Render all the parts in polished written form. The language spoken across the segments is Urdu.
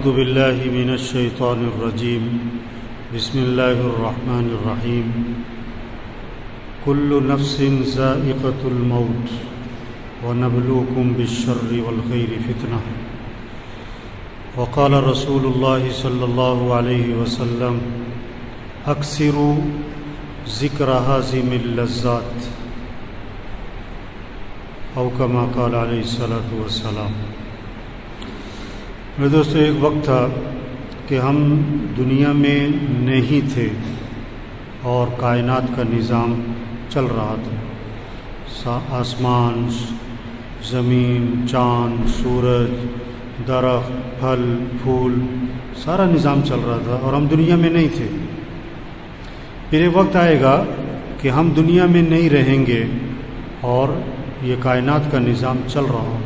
اعوذ باللہ من الشیطان الرجیم بسم اللہ الرحمن الرحیم کل نفس ذائقۃ الموت ونبلوکم بالشر والخیر فتنہ وقال رسول اللہ صلی اللہ علیہ وسلم اکثروا ذکر ہاضم اللذات او کما قال علیہ الصلاۃ والسلام۔ میرے دوستو، ایک وقت تھا کہ ہم دنیا میں نہیں تھے اور کائنات کا نظام چل رہا تھا۔ آسمان، زمین، چاند، سورج، درخت، پھل پھول، سارا نظام چل رہا تھا اور ہم دنیا میں نہیں تھے۔ پھر ایک وقت آئے گا کہ ہم دنیا میں نہیں رہیں گے اور یہ کائنات کا نظام چل رہا ہو۔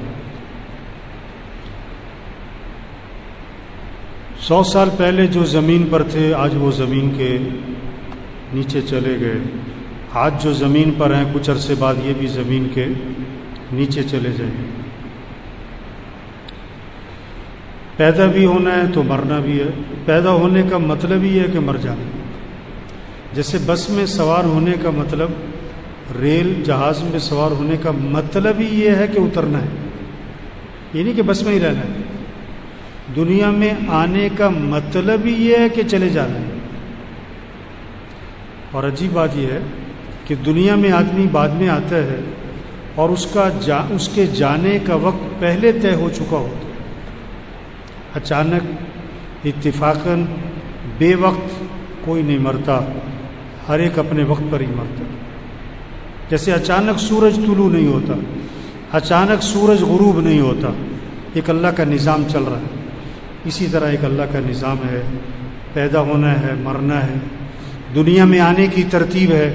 100 سال پہلے جو زمین پر تھے آج وہ زمین کے نیچے چلے گئے۔ آج جو زمین پر ہیں کچھ عرصے بعد یہ بھی زمین کے نیچے چلے جائیں گے۔ پیدا بھی ہونا ہے تو مرنا بھی ہے۔ پیدا ہونے کا مطلب یہ ہے کہ مر جانا۔ جیسے بس میں سوار ہونے کا مطلب، ریل جہاز میں سوار ہونے کا مطلب ہی یہ ہے کہ اترنا ہے، یہ نہیں کہ بس میں ہی رہنا ہے۔ دنیا میں آنے کا مطلب ہی یہ ہے کہ چلے جانا ہے۔ اور عجیب بات یہ ہے کہ دنیا میں آدمی بعد میں آتا ہے اور اس کے جانے کا وقت پہلے طے ہو چکا ہوتا ہے۔ اچانک اتفاقاً بے وقت کوئی نہیں مرتا، ہر ایک اپنے وقت پر ہی مرتا۔ جیسے اچانک سورج طلوع نہیں ہوتا، اچانک سورج غروب نہیں ہوتا، ایک اللہ کا نظام چل رہا ہے۔ اسی طرح ایک اللہ کا نظام ہے، پیدا ہونا ہے، مرنا ہے، دنیا میں آنے کی ترتیب ہے۔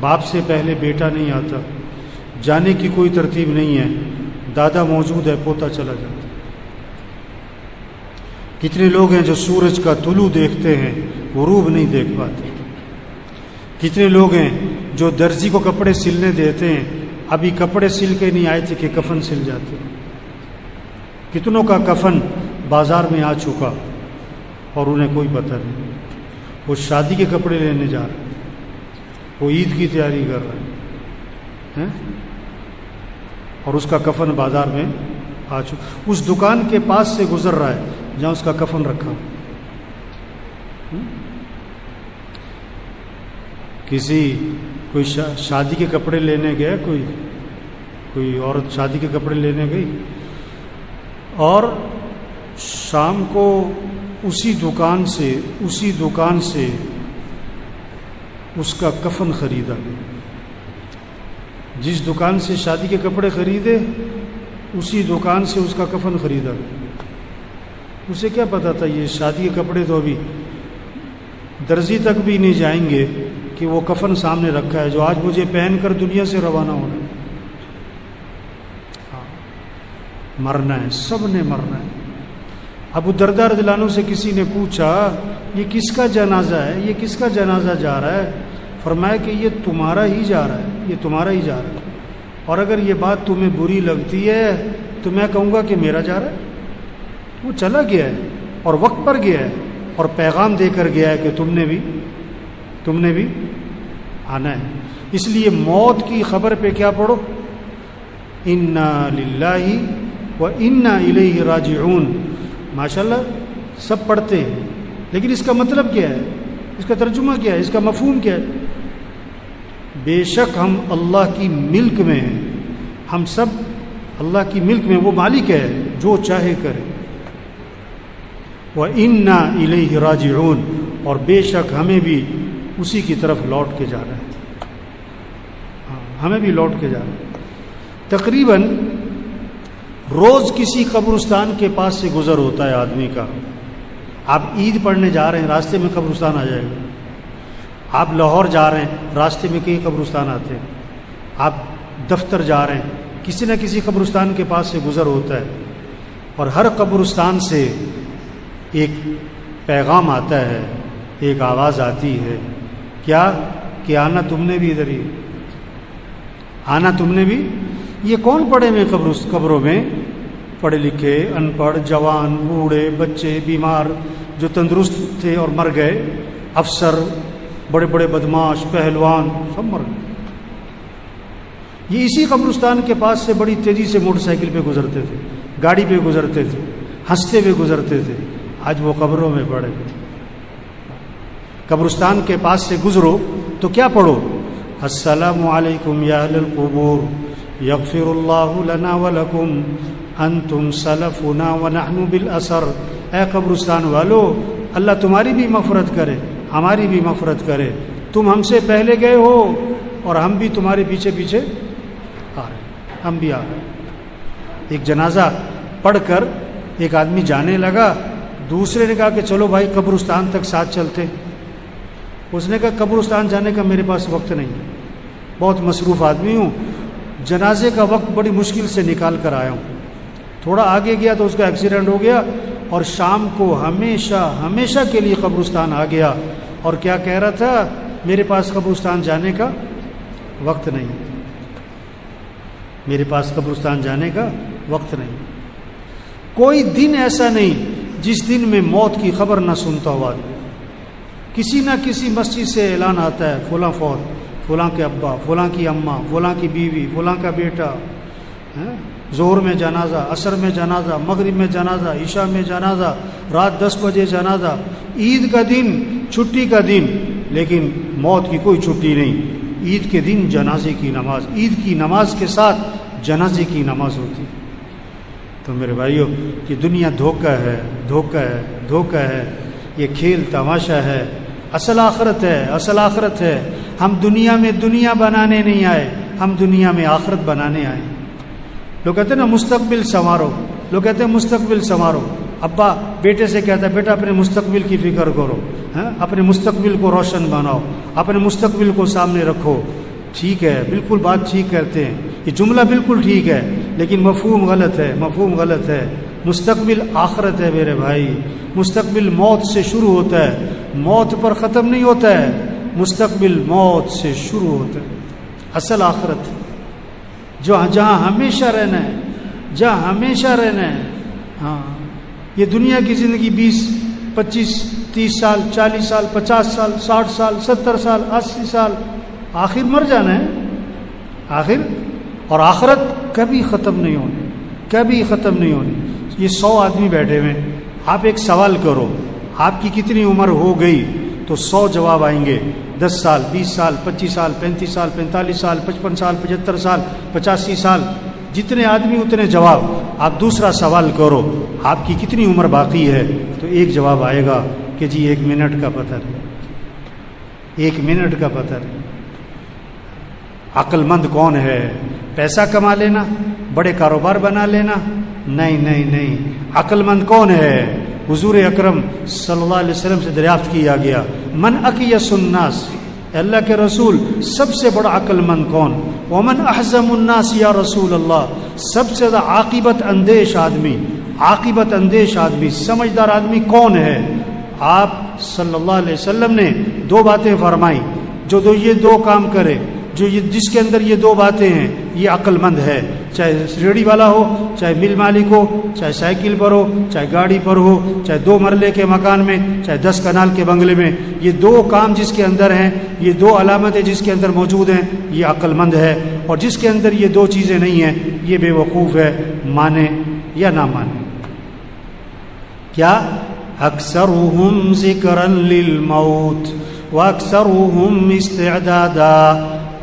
باپ سے پہلے بیٹا نہیں آتا، جانے کی کوئی ترتیب نہیں ہے، دادا موجود ہے، پوتا چلا جاتا۔ کتنے لوگ ہیں جو سورج کا طلوع دیکھتے ہیں، غروب نہیں دیکھ پاتے۔ کتنے لوگ ہیں جو درزی کو کپڑے سلنے دیتے ہیں، ابھی کپڑے سل کے نہیں آئے تھے کہ کفن سل جاتے۔ کتنوں کا کفن بازار میں آ چکا اور انہیں کوئی پتہ نہیں۔ وہ شادی کے کپڑے لینے جا رہے ہیں، وہ عید کی تیاری کر رہے ہیں اور اس کا کفن بازار میں آ چکا، اس دکان کے پاس سے گزر رہا ہے جہاں اس کا کفن رکھا۔ کوئی شادی کے کپڑے لینے گئے، کوئی عورت شادی کے کپڑے لینے گئی اور شام کو اسی دکان سے اس کا کفن خریدا۔ جس دکان سے شادی کے کپڑے خریدے اسی دکان سے اس کا کفن خریدا۔ اسے کیا پتا تھا یہ شادی کے کپڑے تو ابھی درزی تک بھی نہیں جائیں گے کہ وہ کفن سامنے رکھا ہے جو آج مجھے پہن کر دنیا سے روانہ ہونا ہے۔ مرنا ہے، سب نے مرنا ہے۔ ابو درداء رضی اللہ عنہ سے کسی نے پوچھا یہ کس کا جنازہ ہے، یہ کس کا جنازہ جا رہا ہے؟ فرمایا کہ یہ تمہارا ہی جا رہا ہے، یہ تمہارا ہی جا رہا ہے، اور اگر یہ بات تمہیں بری لگتی ہے تو میں کہوں گا کہ میرا جا رہا ہے۔ وہ چلا گیا ہے اور وقت پر گیا ہے اور پیغام دے کر گیا ہے کہ تم نے بھی آنا ہے۔ اس لیے موت کی خبر پہ کیا پڑھو؟ انا للہ و انا الیہ راجعون۔ ماشاءاللہ سب پڑھتے ہیں، لیکن اس کا مطلب کیا ہے، اس کا ترجمہ کیا ہے، اس کا مفہوم کیا ہے؟ بے شک ہم اللہ کی ملک میں ہیں، ہم سب اللہ کی ملک میں، وہ مالک ہے جو چاہے کرے۔ وَإِنَّا إِلَيْهِ رَاجِعُونَ، اور بے شک ہمیں بھی اسی کی طرف لوٹ کے جانا ہے، ہمیں بھی لوٹ کے جانا ہے۔ تقریباً روز کسی قبرستان کے پاس سے گزر ہوتا ہے آدمی کا۔ آپ عید پڑھنے جا رہے ہیں، راستے میں قبرستان آ جائے گا۔ آپ لاہور جا رہے ہیں، راستے میں کئی قبرستان آتے ہیں۔ آپ دفتر جا رہے ہیں، کسی نہ کسی قبرستان کے پاس سے گزر ہوتا ہے، اور ہر قبرستان سے ایک پیغام آتا ہے، ایک آواز آتی ہے، کیا کہ آنا تم نے بھی ادھر ہی، آنا تم نے بھی۔ یہ کون پڑے ہوئے قبروں میں؟ پڑھے لکھے، ان پڑھ، جوان، بوڑھے، بچے، بیمار، جو تندرست تھے اور مر گئے، افسر، بڑے بڑے بدماش، پہلوان، سب مر گئے۔ یہ اسی قبرستان کے پاس سے بڑی تیزی سے موٹر سائیکل پہ گزرتے تھے، گاڑی پہ گزرتے تھے، ہنستے ہوئے گزرتے تھے، آج وہ قبروں میں پڑے گئے۔ قبرستان کے پاس سے گزرو تو کیا پڑھو؟ السلام علیکم یا اہل القبور یغفر اللہ لنا ولکم انتم سلفنا ونحن بالاثر۔ اے قبرستان والو، اللہ تمہاری بھی مغفرت کرے، ہماری بھی مغفرت کرے، تم ہم سے پہلے گئے ہو اور ہم بھی تمہارے پیچھے پیچھے آ رہے ہیں، ہم بھی آ رہے ہیں۔ ایک جنازہ پڑھ کر ایک آدمی جانے لگا، دوسرے نے کہا کہ چلو بھائی قبرستان تک ساتھ چلتے۔ اس نے کہا قبرستان جانے کا میرے پاس وقت نہیں، بہت مصروف آدمی ہوں، جنازے کا وقت بڑی مشکل سے نکال کر آیا ہوں۔ تھوڑا آگے گیا تو اس کا ایکسیڈنٹ ہو گیا اور شام کو ہمیشہ کے لیے قبرستان آ گیا، اور کیا کہہ رہا تھا؟ میرے پاس قبرستان جانے کا وقت نہیں، میرے پاس قبرستان جانے کا وقت نہیں۔ کوئی دن ایسا نہیں جس دن میں موت کی خبر نہ سنتا ہوا، کسی نہ کسی مسجد سے اعلان آتا ہے فلاں فوت، فلاں کے ابا، فلاں کی اماں، فلاں کی بیوی، فلاں کا بیٹا، ظہر میں جنازہ، عصر میں جنازہ، مغرب میں جنازہ، عشاء میں جنازہ، رات 10 بجے جنازہ، عید کا دن، چھٹی کا دن، لیکن موت کی کوئی چھٹی نہیں۔ عید کے دن جنازے کی نماز، عید کی نماز کے ساتھ جنازے کی نماز ہوتی۔ تو میرے بھائیو، یہ دنیا دھوکہ ہے، دھوکہ ہے، دھوکہ ہے، یہ کھیل تماشا ہے، اصل آخرت ہے، اصل آخرت ہے۔ ہم دنیا میں دنیا بنانے نہیں آئے، ہم دنیا میں آخرت بنانے آئے۔ لوگ کہتے ہیں نا مستقبل سنوارو، لوگ کہتے ہیں مستقبل سنوارو۔ ابا بیٹے سے کہتا ہے بیٹا اپنے مستقبل کی فکر کرو، اپنے مستقبل کو روشن بناؤ، اپنے مستقبل کو سامنے رکھو۔ ٹھیک ہے، بالکل بات ٹھیک کہتے ہیں، یہ جملہ بالکل ٹھیک ہے، لیکن مفہوم غلط ہے، مفہوم غلط ہے۔ مستقبل آخرت ہے میرے بھائی، مستقبل موت سے شروع ہوتا ہے، موت پر ختم نہیں ہوتا ہے، مستقبل موت سے شروع ہوتا ہے۔ اصل آخرت جہاں ہمیشہ رہنا ہے، جہاں ہمیشہ رہنا ہے۔ ہاں، یہ دنیا کی زندگی 20 25 30 سال، 40 سال، 50 سال، 60 سال، 70 سال، 80 سال، آخر مر جانا ہے آخر، اور آخرت کبھی ختم نہیں ہونی، کبھی ختم نہیں ہونی۔ یہ 100 آدمی بیٹھے ہوئے، آپ ایک سوال کرو، آپ کی کتنی عمر ہو گئی؟ تو 100 جواب آئیں گے، 10 سال، 20 سال، 25 سال، 35 سال، 45 سال، 55 سال، 75 سال، 85 سال، جتنے آدمی اتنے جواب۔ آپ دوسرا سوال کرو، آپ کی کتنی عمر باقی ہے؟ تو ایک جواب آئے گا کہ جی 1 منٹ کا پتہ نہیں، 1 منٹ کا پتہ نہیں۔ عقل مند کون ہے؟ پیسہ کما لینا، بڑے کاروبار بنا لینا؟ نہیں نہیں نہیں، عقل مند کون ہے؟ حضور اکرم صلی اللہ علیہ وسلم سے دریافت کیا گیا، من اکیس الناس، اللہ کے رسول سب سے بڑا عقل مند کون؟ ومن احزم الناس یا رسول اللہ، سب سے زیادہ عاقبت اندیش آدمی، عاقبت اندیش آدمی، سمجھدار آدمی کون ہے؟ آپ صلی اللہ علیہ وسلم نے 2 باتیں فرمائی، جو یہ 2 کام کرے، جو جس کے اندر یہ 2 باتیں ہیں، یہ عقل مند ہے، چاہے ریڑھی والا ہو، چاہے مل مالک ہو، چاہے سائیکل پر ہو، چاہے گاڑی پر ہو، چاہے 2 مرلے کے مکان میں، چاہے 10 کنال کے بنگلے میں، یہ 2 کام جس کے اندر ہیں، یہ 2 علامتیں جس کے اندر موجود ہیں، یہ عقل مند ہے۔ اور جس کے اندر یہ 2 چیزیں نہیں ہیں، یہ بے وقوف ہے، مانے یا نہ مانے۔ کیا؟ اکثرهم ذکرا للموت واکثرهم استعدادا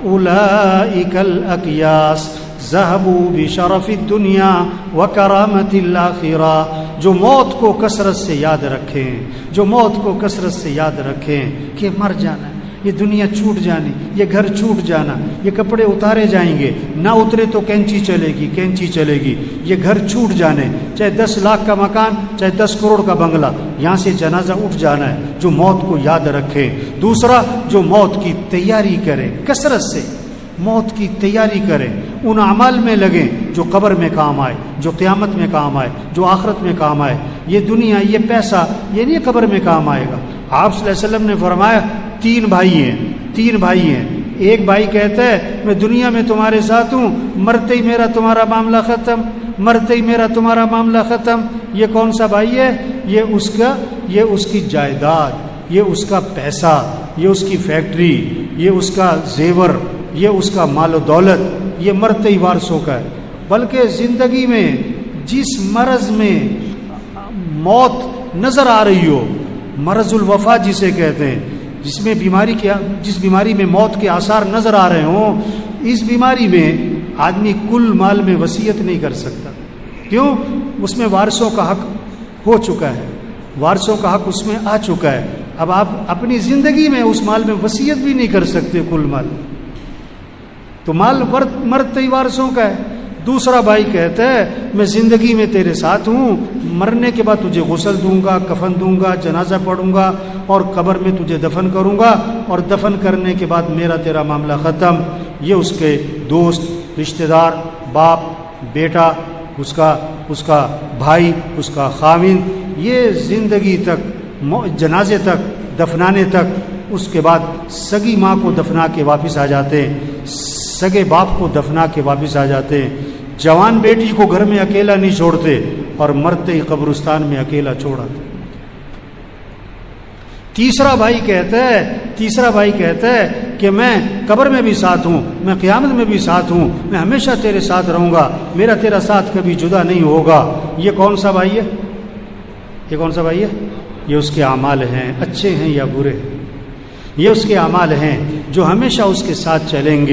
اولئک الاکیاس ذهبوا بشرف الدنیا وکرامت الآخرہ۔ جو موت کو کثرت سے یاد رکھیں، جو موت کو کثرت سے یاد رکھیں کہ مر جانا، یہ دنیا چھوٹ جانی، یہ گھر چھوٹ جانا، یہ کپڑے اتارے جائیں گے، نہ اترے تو کینچی چلے گی، کینچی چلے گی، یہ گھر چھوٹ جانے، چاہے 10 لاکھ کا مکان، چاہے 10 کروڑ کا بنگلہ، یہاں سے جنازہ اٹھ جانا ہے۔ جو موت کو یاد رکھے۔ دوسرا، جو موت کی تیاری کرے، کثرت سے موت کی تیاری کریں، ان اعمال میں لگیں جو قبر میں کام آئے، جو قیامت میں کام آئے، جو آخرت میں کام آئے۔ یہ دنیا، یہ پیسہ، یہ نہیں قبر میں کام آئے گا۔ آپ صلی اللہ علیہ وسلم نے فرمایا 3 بھائی ہیں، 3 بھائی ہیں۔ ایک بھائی کہتا ہے میں دنیا میں تمہارے ساتھ ہوں، مرتے ہی میرا تمہارا معاملہ ختم، مرتے ہی میرا تمہارا معاملہ ختم. یہ کون سا بھائی ہے؟ یہ اس کی جائیداد، یہ اس کا پیسہ، یہ اس کی فیکٹری، یہ اس کا زیور، یہ اس کا مال و دولت، یہ مرتے ہی وارثوں کا ہے. بلکہ زندگی میں جس مرض میں موت نظر آ رہی ہو، مرض الوفا جسے کہتے ہیں، جس بیماری میں موت کے آثار نظر آ رہے ہوں، اس بیماری میں آدمی کل مال میں وصیت نہیں کر سکتا. کیوں؟ اس میں وارثوں کا حق ہو چکا ہے، وارثوں کا حق اس میں آ چکا ہے. اب آپ اپنی زندگی میں اس مال میں وصیت بھی نہیں کر سکتے کل مال، تو مال مرتے ہی وارثوں کا ہے. دوسرا بھائی کہتا ہے میں زندگی میں تیرے ساتھ ہوں، مرنے کے بعد تجھے غسل دوں گا، کفن دوں گا، جنازہ پڑھوں گا اور قبر میں تجھے دفن کروں گا، اور دفن کرنے کے بعد میرا تیرا معاملہ ختم. یہ اس کے دوست، رشتہ دار، باپ، بیٹا، اس کا بھائی، اس کا خاوند، یہ زندگی تک، جنازے تک، دفنانے تک، اس کے بعد سگی ماں کو دفنا کے واپس آ جاتے ہیں، سگے باپ کو دفنا کے واپس آ جاتے ہیں. جوان بیٹی کو گھر میں اکیلا نہیں چھوڑتے اور مرتے ہی قبرستان میں اکیلا چھوڑاتے. تیسرا بھائی کہتا ہے کہ میں قبر میں بھی ساتھ ہوں، میں قیامت میں بھی ساتھ ہوں، میں ہمیشہ تیرے ساتھ رہوں گا، میرا تیرا ساتھ کبھی جدا نہیں ہوگا. یہ کون سا بھائی ہے؟ یہ اس کے اعمال ہیں، اچھے ہیں یا برے. یہ اس کے اعمال ہیں جو ہمیشہ اس کے ساتھ چلیں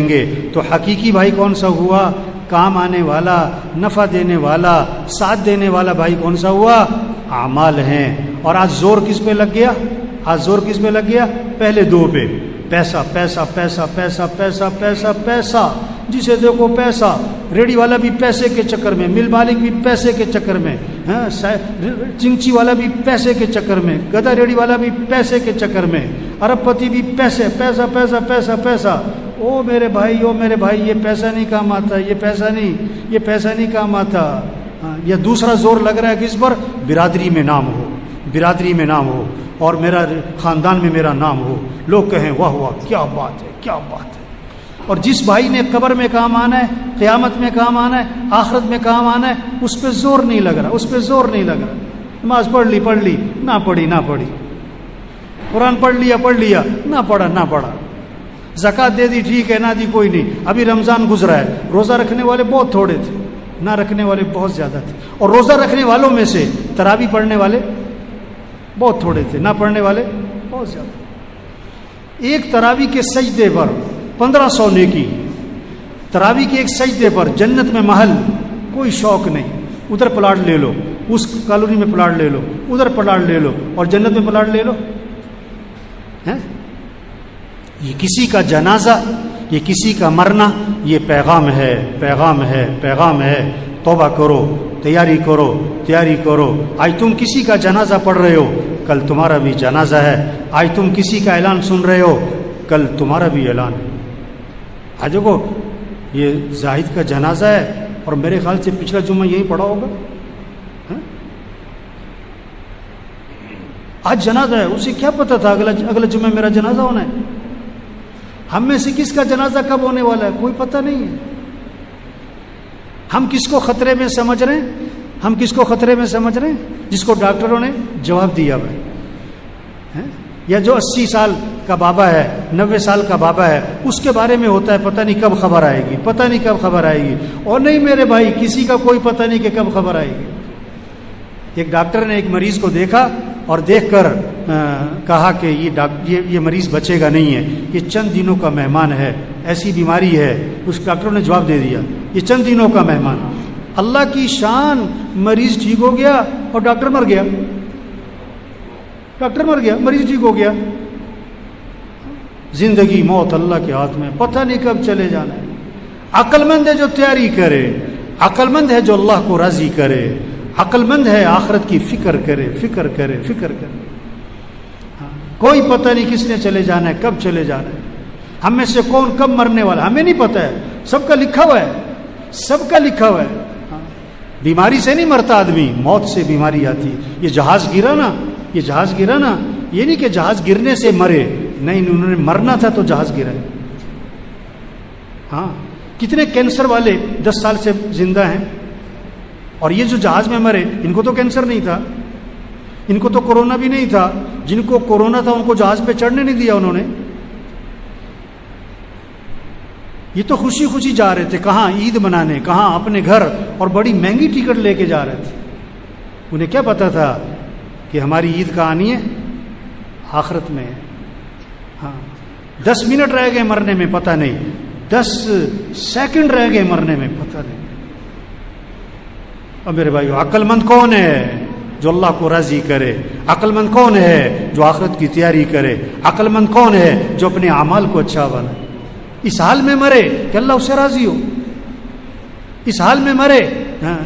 گے. تو حقیقی بھائی کون سا ہوا؟ کام آنے والا، نفع دینے والا، ساتھ دینے والا بھائی کون سا ہوا؟ اعمال ہیں. اور آج زور کس پہ لگ گیا؟ پہلے دو پہ، پیسہ پیسہ پیسہ پیسہ پیسہ پیسہ پیسہ. جسے دیکھو پیسہ. ریڑی والا بھی پیسے کے چکر میں، مل مالک بھی پیسے کے چکر میں، چنگچی والا بھی پیسے کے چکر میں، گدا ریڑی والا بھی پیسے کے چکر میں، ارب پتی بھی پیسہ پیسہ پیسہ پیسہ. او میرے بھائی یہ پیسہ نہیں کام آتا، یہ پیسہ نہیں کام آتا. یا دوسرا زور لگ رہا ہے کس پر؟ برادری میں نام ہو اور میرا خاندان میں میرا نام ہو، لوگ کہیں واہ واہ کیا بات ہے. اور جس بھائی نے قبر میں کام آنا ہے، قیامت میں کام آنا ہے، آخرت میں کام آنا ہے، اس پہ زور نہیں لگ رہا. نماز پڑھ لی، نہ پڑھی. قرآن پڑھ لیا، نہ پڑھا. زکوٰۃ دے دی، ٹھیک ہے، نہ دی کوئی نہیں. ابھی رمضان گزرا ہے، روزہ رکھنے والے بہت تھوڑے تھے، نہ رکھنے والے بہت زیادہ تھے. اور روزہ رکھنے والوں میں سے تراویح پڑھنے والے بہت تھوڑے تھے، نہ پڑھنے والے بہت زیادہ. ایک تراویح کے سجدے پر 1500 نیکی. تراویح کے ایک سجدے پر جنت میں محل، کوئی شوق نہیں. ادھر پلاٹ لے لو، اس کالونی میں پلاٹ لے لو، ادھر پلاٹ لے لو، اور جنت میں پلاٹ لے لو. یہ کسی کا جنازہ، یہ کسی کا مرنا، یہ پیغام ہے. توبہ کرو، تیاری کرو. آج تم کسی کا جنازہ پڑھ رہے ہو، کل تمہارا بھی جنازہ ہے. آج تم کسی کا اعلان سن رہے ہو، کل تمہارا بھی اعلان ہے. آج دیکھو یہ زاہد کا جنازہ ہے، اور میرے خیال سے پچھلا جمعہ یہی پڑھا ہوگا. آج جنازہ ہے، اسے کیا پتا تھا اگلا جمعہ میرا جنازہ ہونا ہے؟ ہم میں سے کس کا جنازہ کب ہونے والا ہے کوئی پتہ نہیں ہے. ہم کس کو خطرے میں سمجھ رہے ہیں؟ جس کو ڈاکٹروں نے جواب دیا بھائی، یا جو 80 سال کا بابا ہے، 90 سال کا بابا ہے، اس کے بارے میں ہوتا ہے پتہ نہیں کب خبر آئے گی. اور نہیں میرے بھائی، کسی کا کوئی پتہ نہیں کہ کب خبر آئے گی. ایک ڈاکٹر نے ایک مریض کو دیکھا اور دیکھ کر کہا کہ یہ مریض بچے گا نہیں ہے، یہ چند دنوں کا مہمان ہے، ایسی بیماری ہے. اس ڈاکٹر نے جواب دے دیا یہ چند دنوں کا مہمان. اللہ کی شان، مریض ٹھیک ہو گیا اور ڈاکٹر مر گیا، مریض ٹھیک ہو گیا. زندگی موت اللہ کے ہاتھ میں، پتہ نہیں کب چلے جانا ہے. عقل مند ہے جو تیاری کرے، عقل مند ہے جو اللہ کو راضی کرے، عقل مند ہے آخرت کی فکر کرے. کوئی پتہ نہیں کس نے چلے جانا ہے، کب چلے جانا ہے. ہم میں سے کون کب مرنے والا ہمیں نہیں پتہ ہے. سب کا لکھا ہوا ہے. بیماری سے نہیں مرتا آدمی، موت سے بیماری آتی. یہ جہاز گرا نا، یہ نہیں کہ جہاز گرنے سے مرے، نہیں، انہوں نے مرنا تھا تو جہاز گرا. کتنے کینسر والے 10 سال سے زندہ ہیں، اور یہ جو جہاز میں مرے ان کو تو کینسر نہیں تھا، ان کو تو کورونا بھی نہیں تھا، جن کو کورونا تھا ان کو جہاز پہ چڑھنے نہیں دیا انہوں نے. یہ تو خوشی خوشی جا رہے تھے، کہاں عید منانے، کہاں اپنے گھر، اور بڑی مہنگی ٹکٹ لے کے جا رہے تھے. انہیں کیا پتا تھا کہ ہماری عید کا آنی ہے آخرت میں. ہاں 10 منٹ رہ گئے مرنے میں پتہ نہیں، 10 سیکنڈ رہ گئے مرنے میں پتہ نہیں. اور میرے بھائیو، عقل مند کون ہے جو اللہ کو راضی کرے؟ عقل مند کون ہے جو آخرت کی تیاری کرے؟ عقل مند کون ہے جو اپنے اعمال کو اچھا بنائے؟ اس حال میں مرے کہ اللہ اس سے راضی ہو، اس حال میں مرے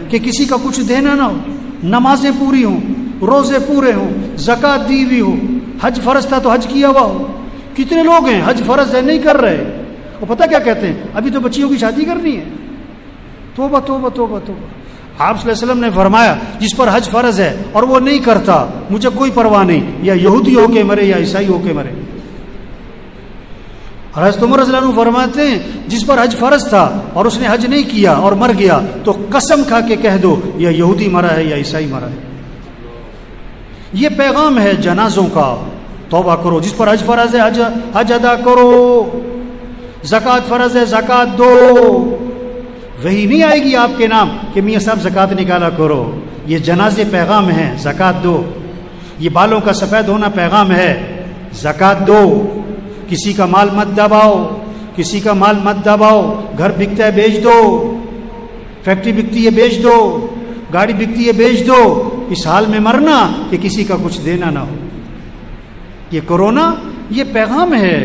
کہ کسی کا کچھ دینا نہ ہو، نمازیں پوری ہوں، روزے پورے ہوں، زکوٰۃ دی ہوئی ہو، حج فرض تھا تو حج کیا ہوا ہو. کتنے لوگ ہیں حج فرض ہے نہیں کر رہے، وہ پتہ کیا کہتے ہیں؟ ابھی تو بچیوں کی شادی کرنی ہے. توبہ توبہ توبہ توبہ. آپ صلی اللہ علیہ وسلم نے فرمایا جس پر حج فرض ہے اور وہ نہیں کرتا مجھے کوئی پرواہ نہیں، یا یہودی ہو کے مرے یا عیسائی ہو کے مرے. اور حضرت عمر رضی اللہ عنہ فرماتے ہیں جس پر حج فرض تھا اور اس نے حج نہیں کیا اور مر گیا تو قسم کھا کے کہہ دو یا یہودی مرا ہے یا عیسائی مرا ہے. یہ پیغام ہے جنازوں کا. توبہ کرو، جس پر حج فرض ہے حج ادا کرو، زکوٰۃ فرض ہے زکوٰۃ دو. وہی نہیں آئے گی آپ کے نام کہ میاں صاحب زکوٰۃ نکالا کرو. یہ جنازے پیغام ہیں، زکوٰۃ دو. یہ بالوں کا سفید ہونا پیغام ہے، زکوٰۃ دو. کسی کا مال مت دباؤ، کسی کا مال مت دباؤ. گھر بکتا ہے بیچ دو، فیکٹری بکتی ہے بیچ دو، گاڑی بکتی ہے بیچ دو. اس حال میں مرنا کہ کسی کا کچھ دینا نہ ہو. یہ کورونا یہ پیغام ہے.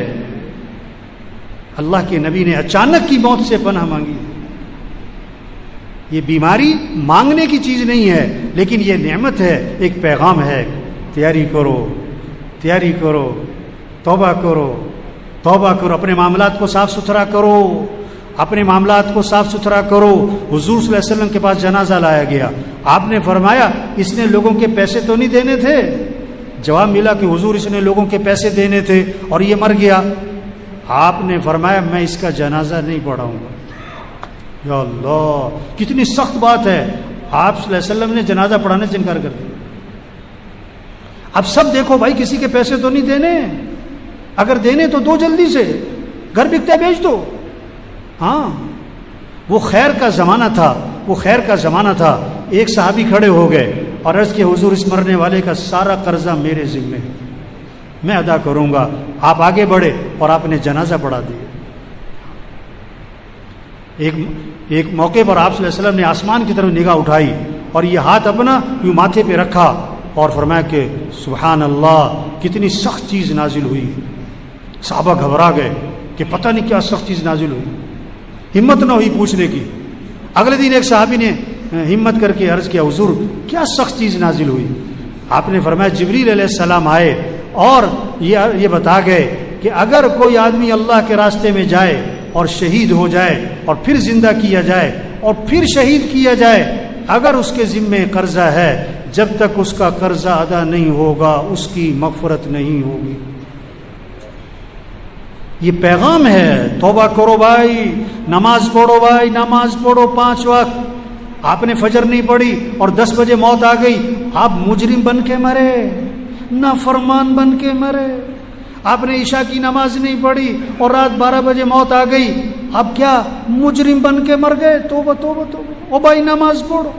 اللہ کے نبی نے اچانک کی موت سے پناہ مانگی. یہ بیماری مانگنے کی چیز نہیں ہے، لیکن یہ نعمت ہے، ایک پیغام ہے. تیاری کرو، تیاری کرو، توبہ کرو، توبہ کرو. اپنے معاملات کو صاف ستھرا کرو، اپنے معاملات کو صاف ستھرا کرو. حضور صلی اللہ علیہ وسلم کے پاس جنازہ لایا گیا. آپ نے فرمایا اس نے لوگوں کے پیسے تو نہیں دینے تھے؟ جواب ملا کہ حضور اس نے لوگوں کے پیسے دینے تھے اور یہ مر گیا. آپ نے فرمایا میں اس کا جنازہ نہیں پڑھاؤں گا. یا اللہ، کتنی سخت بات ہے. آپ صلی اللہ علیہ وسلم نے جنازہ پڑھانے سے انکار کر دیا. اب سب دیکھو بھائی، کسی کے پیسے تو نہیں دینے، اگر دینے تو دو جلدی سے، گھر بکتا ہے بیچ دو. ہاں وہ خیر کا زمانہ تھا، وہ خیر کا زمانہ تھا. ایک صحابی کھڑے ہو گئے اور عرض کہ حضور اس مرنے والے کا سارا قرضہ میرے ذمہ ہے، میں ادا کروں گا. آپ آگے بڑھے اور آپ نے جنازہ پڑھا دیا. ایک موقع پر آپ صلی اللہ علیہ وسلم نے آسمان کی طرف نگاہ اٹھائی اور یہ ہاتھ اپنا یوں ماتھے پہ رکھا اور فرمایا کہ سبحان اللہ، کتنی سخت چیز نازل ہوئی. صحابہ گھبرا گئے کہ پتہ نہیں کیا سخت چیز نازل ہوئی. ہمت نہ ہوئی پوچھنے کی. اگلے دن ایک صحابی نے ہمت کر کے عرض کیا حضور کیا سخت چیز نازل ہوئی؟ آپ نے فرمایا جبریل علیہ السلام آئے اور یہ بتا گئے کہ اگر کوئی آدمی اللہ کے راستے میں جائے اور شہید ہو جائے اور پھر زندہ کیا جائے اور پھر شہید کیا جائے، اگر اس کے ذمے قرضہ ہے، جب تک اس کا قرضہ ادا نہیں ہوگا اس کی مغفرت نہیں ہوگی. یہ پیغام ہے. توبہ کرو بھائی، نماز پڑھو بھائی، نماز پڑھو 5 وقت. آپ نے فجر نہیں پڑھی اور 10 بجے موت آ گئی، آپ مجرم بن کے مرے، نافرمان بن کے مرے. آپ نے عشاء کی نماز نہیں پڑھی اور رات 12 بجے موت آ گئی، اب کیا مجرم بن کے مر گئے. توبہ توبہ توبہ. او بھائی نماز پڑھو.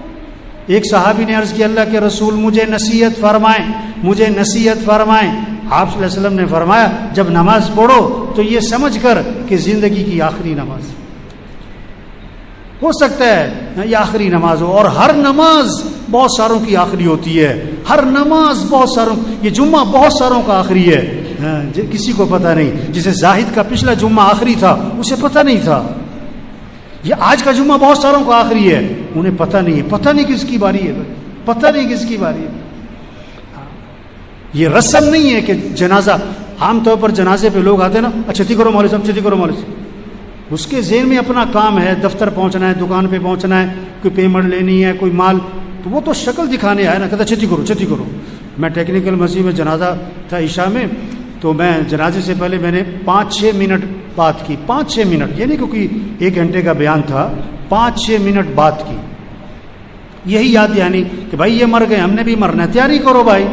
ایک صحابی نے عرض کی اللہ کے رسول مجھے نصیحت فرمائیں، مجھے نصیحت فرمائیں. آپ صلی اللہ علیہ وسلم نے فرمایا جب نماز پڑھو تو یہ سمجھ کر کہ زندگی کی آخری نماز ہو سکتا ہے یہ آخری نماز ہو، اور ہر نماز بہت ساروں کی آخری ہوتی ہے. ہر نماز بہت ساروں، یہ جمعہ بہت ساروں کا آخری ہے، کسی کو پتہ نہیں. جسے زاہد کا پچھلا جمعہ آخری تھا اسے پتہ نہیں تھا. یہ آج کا جمعہ بہت ساروں کا آخری ہے، انہیں پتہ نہیں ہے. پتہ نہیں کس کی باری ہے، پتہ نہیں کس کی باری ہے. یہ رسم نہیں ہے کہ جنازہ، عام طور پر جنازے پہ لوگ آتے ہیں نا، چھتی کرو مولوی صاحب، چھتی کرو مولوی صاحب. اس کے ذہن میں اپنا کام ہے، دفتر پہنچنا ہے، دکان پہ پہنچنا ہے، کوئی پیمنٹ لینی ہے، کوئی مال، تو وہ تو شکل دکھانے آیا نا، کہتا چھتی کرو چھتی کرو. میں ٹیکنیکل مسجد میں جنازہ تھا عشاء میں، تو میں جنازے سے پہلے میں نے 5-6 منٹ بات کی, 5-6 منٹ, یہ نہیں کیونکہ 1 گھنٹے کا بیان تھا, 5-6 منٹ بات کی. یہی یاد دہانی کہ بھائی یہ مر گئے, ہم نے بھی مرنا ہے, تیاری کرو بھائی.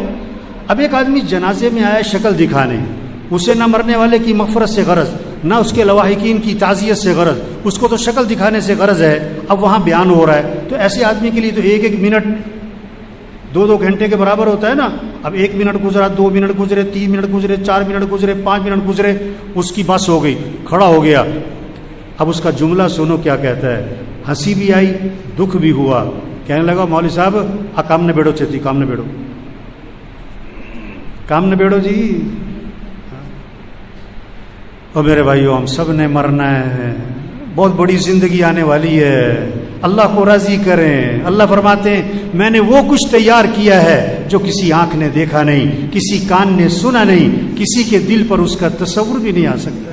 اب ایک آدمی جنازے میں آیا شکل دکھانے, اسے نہ مرنے والے کی مغفرت سے غرض, نہ اس کے لواحقین کی تعزیت سے غرض, اس کو تو شکل دکھانے سے غرض ہے. اب وہاں بیان ہو رہا ہے, تو ایسے آدمی کے لیے تو 1-1 منٹ 2-2 گھنٹے کے برابر ہوتا ہے نا. اب 1 منٹ گزرا, 2 منٹ گزرے, 3 منٹ گزرے, 4 منٹ گزرے, 5 منٹ گزرے, اس کی بس ہو گئی, کھڑا ہو گیا. اب اس کا جملہ سنو کیا کہتا ہے. ہنسی بھی آئی, دکھ بھی ہوا. کہنے لگا مولوی صاحب کام نہ بیٹھو, چیتی کام نہ بیٹھو, کام نہ بیٹھو جی. اور میرے بھائیو, ہم سب نے مرنا ہے, بہت بڑی زندگی آنے والی ہے, اللہ کو راضی کریں. اللہ فرماتے ہیں میں نے وہ کچھ تیار کیا ہے جو کسی آنکھ نے دیکھا نہیں, کسی کان نے سنا نہیں, کسی کے دل پر اس کا تصور بھی نہیں آ سکتا.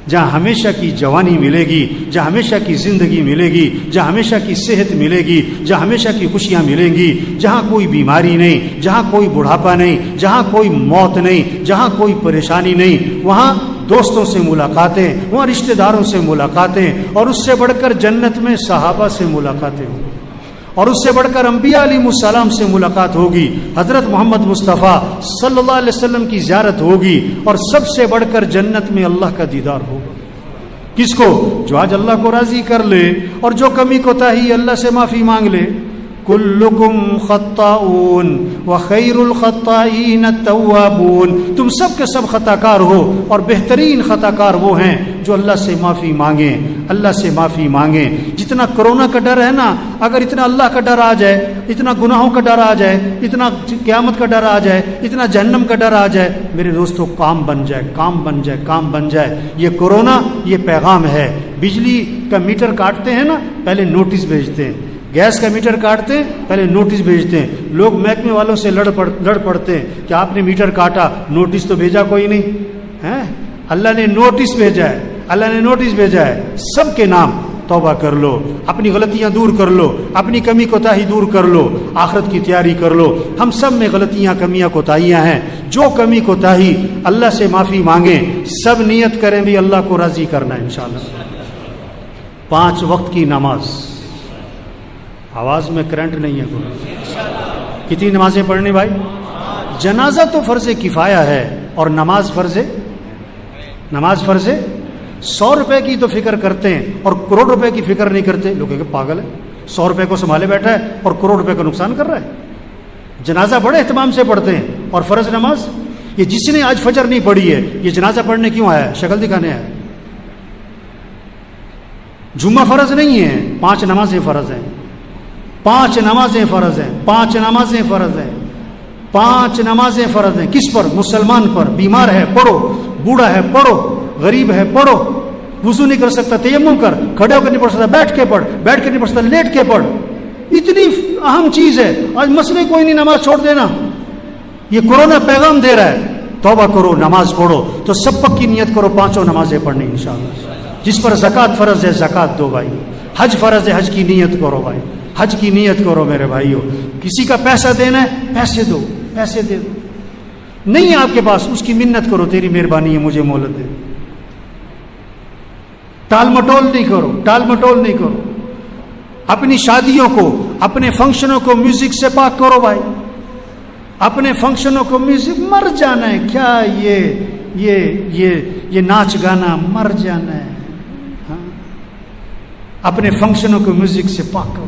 جہاں ہمیشہ کی جوانی ملے گی, جہاں ہمیشہ کی زندگی ملے گی, جہاں ہمیشہ کی صحت ملے گی, جہاں ہمیشہ کی خوشیاں ملیں گی, جہاں کوئی بیماری نہیں, جہاں کوئی بڑھاپا نہیں, جہاں کوئی موت نہیں, جہاں کوئی پریشانی نہیں, وہاں دوستوں سے ملاقاتیں, وہاں رشتہ داروں سے ملاقاتیں, اور اس سے بڑھ کر جنت میں صحابہ سے ملاقاتیں ہوں, اور اس سے بڑھ کر انبیاء علیہ السلام سے ملاقات ہوگی, حضرت محمد مصطفیٰ صلی اللہ علیہ وسلم کی زیارت ہوگی, اور سب سے بڑھ کر جنت میں اللہ کا دیدار ہوگا. کس کو؟ جو آج اللہ کو راضی کر لے اور جو کمی کوتاہی اللہ سے معافی مانگ لے. کلکم خطاؤن وخیر الخطائین التوابون, تم سب کے سب خطا کار ہو, اور بہترین خطا کار وہ ہیں جو اللہ سے معافی مانگیں, اللہ سے معافی مانگیں. جتنا کرونا کا ڈر ہے نا, اگر اتنا اللہ کا ڈر آ جائے, اتنا گناہوں کا ڈر آ جائے, اتنا قیامت کا ڈر آ جائے, اتنا جہنم کا ڈر آ جائے, میرے دوستو کام بن جائے, کام بن جائے, کام بن جائے. یہ کورونا یہ پیغام ہے. بجلی کا میٹر کاٹتے ہیں نا, پہلے نوٹس بھیجتے ہیں. گیس کا میٹر کاٹتے ہیں, پہلے نوٹس بھیجتے ہیں. لوگ محکمے والوں سے لڑ پڑتے ہیں کہ آپ نے میٹر کاٹا, نوٹس تو بھیجا کوئی نہیں ہے. اللہ نے نوٹس بھیجا ہے, اللہ نے نوٹس بھیجا ہے. سب کے نام توبہ کر لو, اپنی غلطیاں دور کر لو, اپنی کمی کوتاہی دور کر لو, آخرت کی تیاری کر لو. ہم سب میں غلطیاں, کمیاں, کوتاہیاں ہیں. جو کمی کوتاہی اللہ سے معافی مانگیں, سب نیت کریں بھی اللہ کو راضی کرنا ہے انشاءاللہ. 5 وقت کی نماز, آواز میں کرنٹ نہیں ہے. کتنی نمازیں پڑھنی بھائی؟ جنازہ تو فرض کفایہ ہے, اور نماز فرض ہے. 100 روپے کی تو فکر کرتے ہیں اور کروڑ روپے کی فکر نہیں کرتے. لوگ کہ پاگل ہے, 100 روپے کو سنبھالے بیٹھا ہے اور کروڑ روپے کا نقصان کر رہا ہے. جنازہ بڑے اہتمام سے پڑھتے ہیں, اور فرض نماز, یہ جس نے آج فجر نہیں پڑھی ہے, یہ جنازہ پڑھنے کیوں آیا ہے؟ شکل دکھانے آیا ہے. جمعہ فرض نہیں ہے, 5 نمازیں فرض ہیں. 5 نمازیں فرض ہیں, 5 نمازیں فرض ہیں, 5 نمازیں فرض ہیں. کس پر؟ مسلمان پر. بیمار ہے پڑھو, بوڑھا ہے پڑھو, غریب ہے پڑھو, وضو نہیں کر سکتا تیمم کر, کھڑے ہو کر نہیں پڑھ سکتا بیٹھ کے پڑھ, بیٹھ کے نہیں پڑھ سکتا لیٹ کے پڑھ. اتنی اہم چیز ہے, آج مسئلے کوئی نہیں, نماز چھوڑ دینا. یہ کورونا پیغام دے رہا ہے, توبہ کرو, نماز پڑھو. تو سب پکی نیت کرو 5 نمازیں پڑھنی انشاءاللہ. جس پر زکوٰۃ فرض ہے زکوٰۃ دو بھائی, حج فرض ہے حج کی نیت کرو بھائی, حج کی نیت کرو میرے بھائیو. کسی کا پیسہ دینا ہے, پیسے دو, پیسے دے دو. نہیں ہے آپ کے پاس, اس کی منت کرو, تیری مہربانی ہے مجھے مہلت دے. ٹال مٹول نہیں کرو, ٹال مٹول نہیں کرو. اپنی شادیوں کو, اپنے فنکشنوں کو میوزک سے پاک کرو بھائی. اپنے فنکشنوں کو میوزک, مر جانا ہے کیا یہ ناچ گانا, مر جانا ہے. ہاں, اپنے فنکشنوں کو میوزک سے پاک کرو.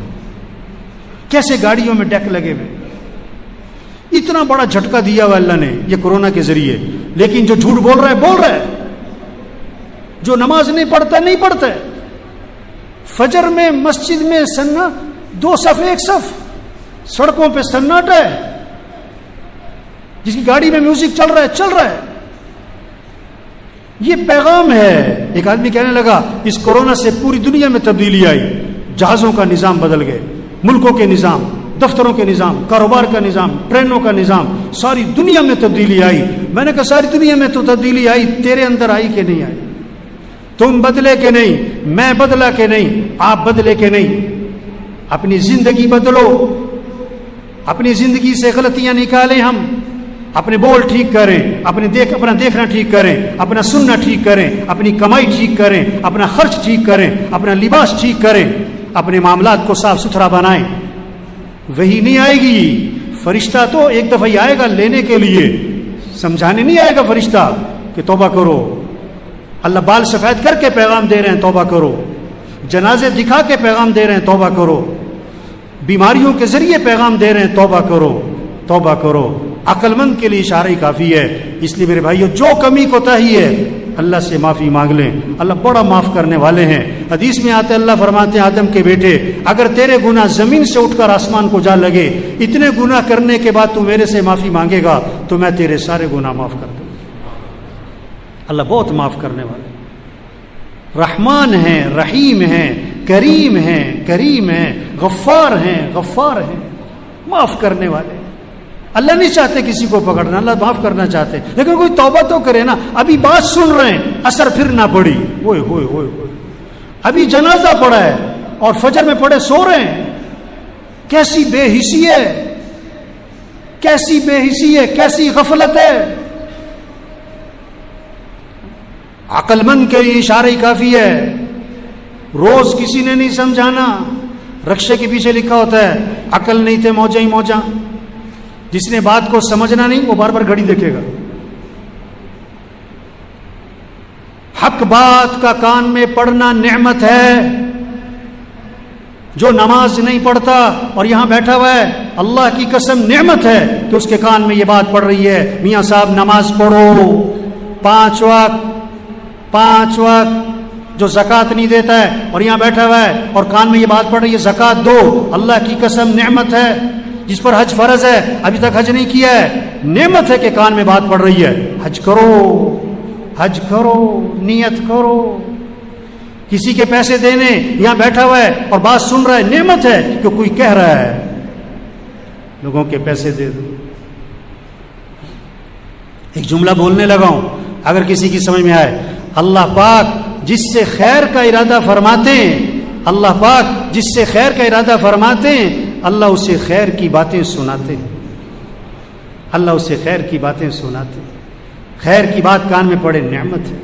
کیسے گاڑیوں میں ڈیک لگے ہوئے, اتنا بڑا جھٹکا دیا ہوا اللہ نے یہ کورونا کے ذریعے. لیکن جو جھوٹ بول رہا ہے بول رہا ہے, جو نماز نہیں پڑھتا نہیں پڑھتا ہے. فجر میں مسجد میں 2 صف 1 صف, سڑکوں پہ سناٹا ہے. جس کی گاڑی میں میوزک چل رہا ہے چل رہا ہے. یہ پیغام ہے. ایک آدمی کہنے لگا اس کورونا سے پوری دنیا میں تبدیلی آئی. جہازوں کا نظام بدل گئے, ملکوں کے نظام, دفتروں کے نظام, کاروبار کا نظام, ٹرینوں کا نظام, ساری دنیا میں تبدیلی آئی. میں نے کہا ساری دنیا میں تو تبدیلی آئی, تیرے اندر آئی کہ نہیں آئی؟ تم بدلے کہ نہیں؟ میں بدلا کہ نہیں؟ آپ بدلے کہ نہیں؟ اپنی زندگی بدلو, اپنی زندگی سے غلطیاں نکالیں ہم, اپنے بول ٹھیک کریں، اپنا دیکھنا ٹھیک کریں، اپنا سننا ٹھیک کریں، اپنی کمائی ٹھیک کریں، اپنا خرچ ٹھیک کریں، اپنا لباس ٹھیک کریں، اپنے معاملات کو صاف ستھرا بنائیں. وہی نہیں آئے گی. فرشتہ تو ایک دفعہ ہی آئے گا لینے کے لیے، سمجھانے نہیں آئے گا فرشتہ کہ توبہ کرو. اللہ بال سفید کر کے پیغام دے رہے ہیں توبہ کرو، جنازے دکھا کے پیغام دے رہے ہیں توبہ کرو، بیماریوں کے ذریعے پیغام دے رہے ہیں توبہ کرو توبہ کرو. عقل مند کے لیے اشارہ ہی کافی ہے. اس لیے میرے بھائیو، جو کمی کوتاہی ہے اللہ سے معافی مانگ لیں، اللہ بڑا معاف کرنے والے ہیں. حدیث میں آتے اللہ فرماتے ہیں آدم کے بیٹے، اگر تیرے گناہ زمین سے اٹھ کر آسمان کو جا لگے، اتنے گناہ کرنے کے بعد تو میرے سے معافی مانگے گا تو میں تیرے سارے گناہ معاف کر دوں. اللہ بہت معاف کرنے والے، رحمان ہیں، رحیم ہیں، کریم ہیں، غفار ہیں، معاف کرنے والے. اللہ نہیں چاہتے کسی کو پکڑنا، اللہ معاف کرنا چاہتے، لیکن کوئی توبہ تو کرے نا. ابھی بات سن رہے ہیں، اثر پھر نہ پڑی، ہوئے ہوئے ہوئے ہوئے، ابھی جنازہ پڑا ہے اور فجر میں پڑے سو رہے ہیں. کیسی بے حسی ہے، کیسی غفلت ہے. عقل مند کے لیے اشارہ ہی کافی ہے. روز کسی نے نہیں سمجھانا. رکشے کے پیچھے لکھا ہوتا ہے عقل نہیں تھے موجاں ہی موجاں. جس نے بات کو سمجھنا نہیں وہ بار بار گھڑی دیکھے گا. حق بات کا کان میں پڑھنا نعمت ہے. جو نماز نہیں پڑھتا اور یہاں بیٹھا ہوا ہے، اللہ کی قسم نعمت ہے کہ اس کے کان میں یہ بات پڑھ رہی ہے، میاں صاحب نماز پڑھو 5 وقت. جو زکوٰۃ نہیں دیتا ہے اور یہاں بیٹھا ہوا ہے اور کان میں یہ بات پڑھ رہی ہے زکوٰۃ دو، اللہ کی قسم نعمت ہے. جس پر حج فرض ہے ابھی تک حج نہیں کیا ہے، نعمت ہے کہ کان میں بات پڑھ رہی ہے حج کرو، نیت کرو. کسی کے پیسے دینے یہاں بیٹھا ہوا ہے اور بات سن رہا ہے، نعمت ہے کہ کوئی کہہ رہا ہے لوگوں کے پیسے دے دو. ایک جملہ بولنے لگا ہوں، اگر کسی کی سمجھ میں آئے. اللہ پاک جس سے خیر کا ارادہ فرماتے ہیں، اللہ اسے خیر کی باتیں سناتے ہیں. خیر کی بات کان میں پڑے نعمت ہے.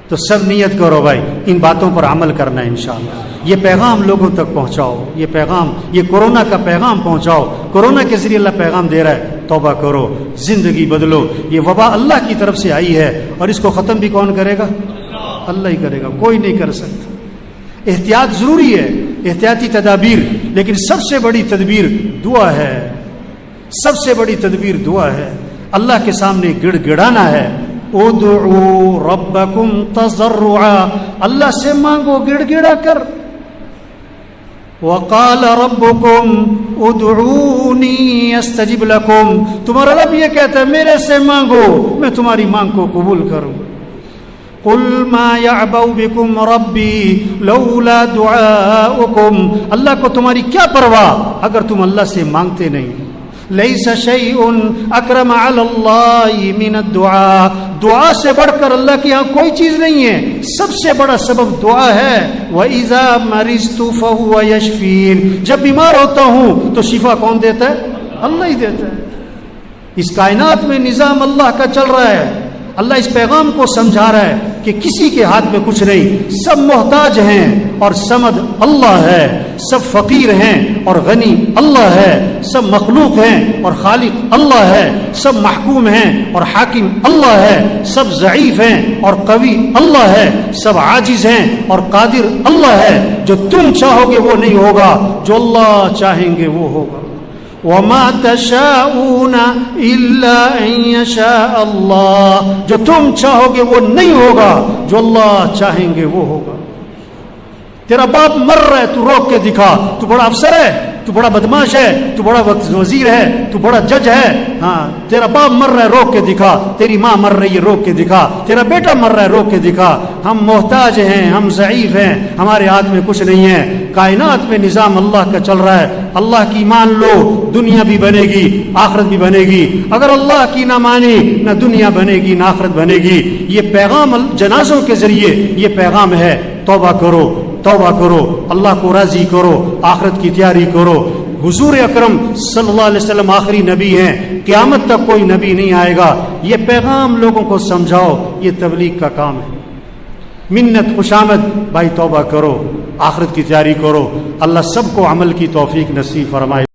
تو سب نیت کرو بھائی ان باتوں پر عمل کرنا ہے انشاءاللہ. یہ پیغام لوگوں تک پہنچاؤ، یہ کورونا کا پیغام پہنچاؤ. کورونا کے ذریعے اللہ پیغام دے رہا ہے توبہ کرو، زندگی بدلو. یہ وبا اللہ کی طرف سے آئی ہے اور اس کو ختم بھی کون کرے گا؟ اللہ ہی کرے گا، کوئی نہیں کر سکتا. احتیاط ضروری ہے، احتیاطی تدابیر، لیکن سب سے بڑی تدبیر دعا ہے. اللہ کے سامنے گڑ گڑانا ہے. ادعوا ربکم تضرعا، اللہ سے مانگو گڑ گڑا کر. وقال ربکم ادعونی استجب لکم، تمہارا رب یہ کہتا ہے میرے سے مانگو میں تمہاری مانگ کو قبول کروں. قل ما يعبأ بكم ربی لولا دعاؤکم، اللہ کو تمہاری کیا پرواہ اگر تم اللہ سے مانگتے نہیں. لیس شیء اکرم علی اللہ من الدعاء، دعا سے بڑھ کر اللہ کے ہاں کوئی چیز نہیں ہے. سب سے بڑا سبب دعا ہے. وَإِذَا مَرِضْتُ فَهُوَ يَشْفِينِ، جب بیمار ہوتا ہوں تو شفا کون دیتا ہے؟ اللہ ہی دیتا ہے. اس کائنات میں نظام اللہ کا چل رہا ہے. اللہ اس پیغام کو سمجھا رہا ہے کہ کسی کے ہاتھ میں کچھ نہیں، سب محتاج ہیں اور صمد اللہ ہے. سب فقیر ہیں اور غنی اللہ ہے. سب مخلوق ہیں اور خالق اللہ ہے. سب محکوم ہیں اور حاکم اللہ ہے. سب ضعیف ہیں اور قوی اللہ ہے. سب عاجز ہیں اور قادر اللہ ہے. جو تم چاہو گے وہ نہیں ہوگا، جو اللہ چاہیں گے وہ ہوگا. وَمَا تَشَاءُونَ إِلَّا أَن يَشَاءَ اللَّهُ، جو تم چاہو گے وہ نہیں ہوگا، جو اللہ چاہیں گے وہ ہوگا. تیرا باپ مر رہا ہے تو روک کے دکھا. تو بڑا افسر ہے، تو بڑا بدماش ہے، تو بڑا وزیر ہے، تو بڑا جج ہے. ہاں تیرا باپ مر رہا ہے روک کے دکھا. تیری ماں مر رہی ہے روک کے دکھا. تیرا بیٹا مر رہا ہے روک کے دکھا. ہم محتاج ہیں، ہم ضعیف ہیں، ہمارے ہاتھ میں کچھ نہیں ہے. کائنات میں نظام اللہ کا چل رہا ہے. اللہ کی مان لو، دنیا بھی بنے گی آخرت بھی بنے گی. اگر اللہ کی نہ مانی، نہ دنیا بنے گی نہ آخرت بنے گی. یہ پیغام جنازوں کے ذریعے یہ پیغام ہے. توبہ کرو، اللہ کو راضی کرو، آخرت کی تیاری کرو. حضور اکرم صلی اللہ علیہ وسلم آخری نبی ہیں، قیامت تک کوئی نبی نہیں آئے گا، یہ پیغام لوگوں کو سمجھاؤ، یہ تبلیغ کا کام ہے۔ منت خوش آمد بھائی، توبہ کرو، آخرت کی تیاری کرو، اللہ سب کو عمل کی توفیق نصیب فرمائے۔